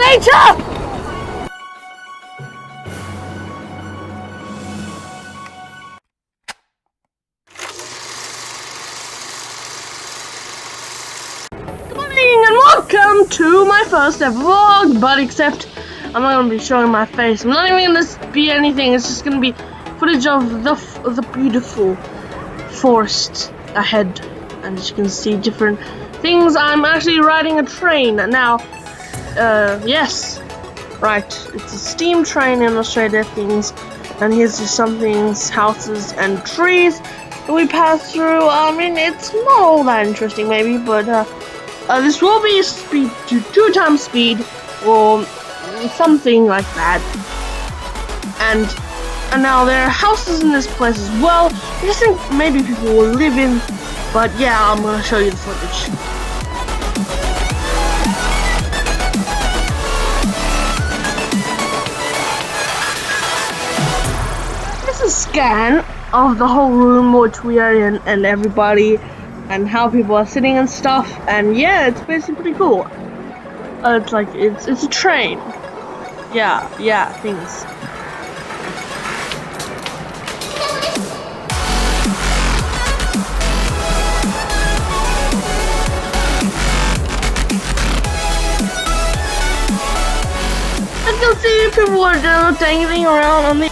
later! Good morning and welcome to my first ever vlog, but except I'm not going to be showing my face. I'm not even going to be anything. It's just going to be footage of the beautiful forest ahead. And as you can see, different things. I'm actually riding a train now. Yes, right. It's a steam train in Australia. Things, and here's just some things, houses and trees that we pass through. I mean, it's not all that interesting, maybe, but this will be speed to 2 times speed or something like that. And now there are houses in this place as well. I just think maybe people will live in, but yeah, I'm gonna show you the footage. This is a scan of the whole room which we are in and everybody and how people are sitting and stuff, and yeah, it's basically pretty cool. It's like it's a train. Yeah, things. I can see people are just dangling around on the.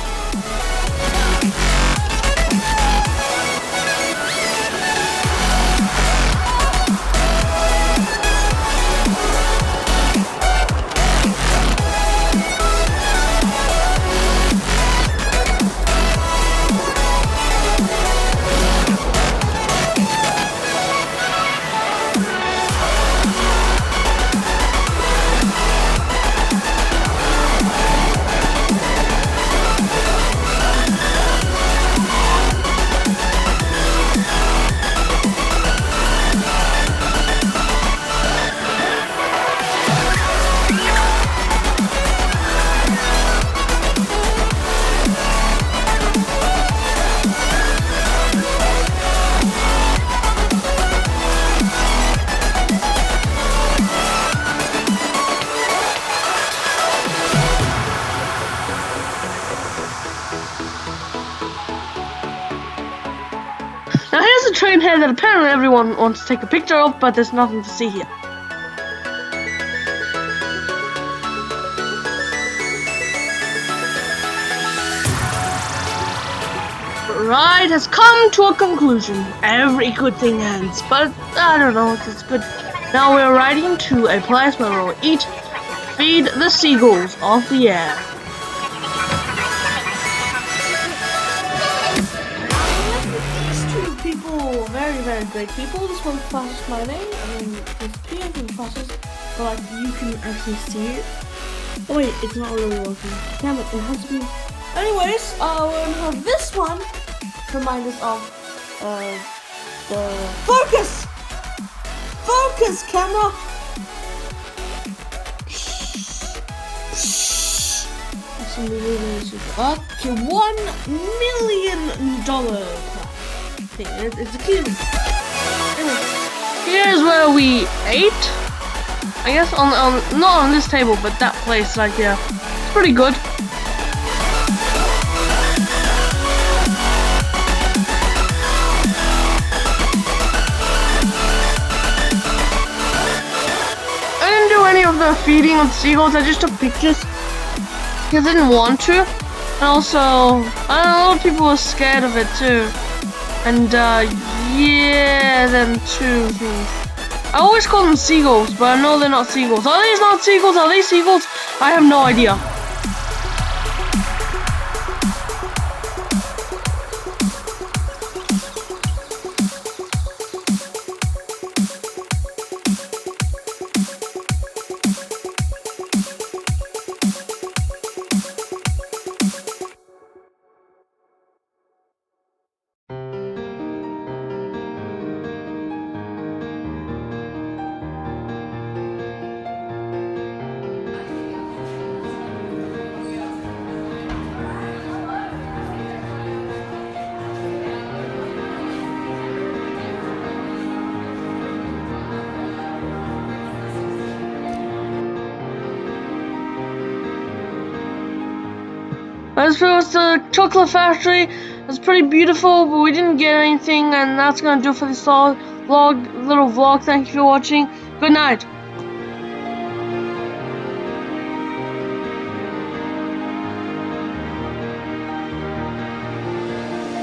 Now here's a train head that apparently everyone wants to take a picture of, but there's nothing to see here. The ride has come to a conclusion. Every good thing ends, but I don't know, it's good. Now we're riding to a place where we'll feed the seagulls off the air. People, very great people. This one flashes my name. I mean, this Trian thing flashes, but like you can actually see it. Oh wait, it's not really working. Damn it, it has to be. Anyways, we're gonna have this one to remind us of the focus. Focus, camera. Okay, $1 million. It's a cute. Anyway, here's where we ate. I guess on not on this table, but that place. Like yeah, it's pretty good. I didn't do any of the feeding of seagulls. I just took pictures because I didn't want to, and also I don't know, a lot of people were scared of it too. And yeah, them two things. I always call them seagulls, but I know they're not seagulls. Are these not seagulls? Are they seagulls? I have no idea. This was the chocolate factory. It's pretty beautiful, but we didn't get anything, and that's gonna do for this little vlog. Thank you for watching. Good night.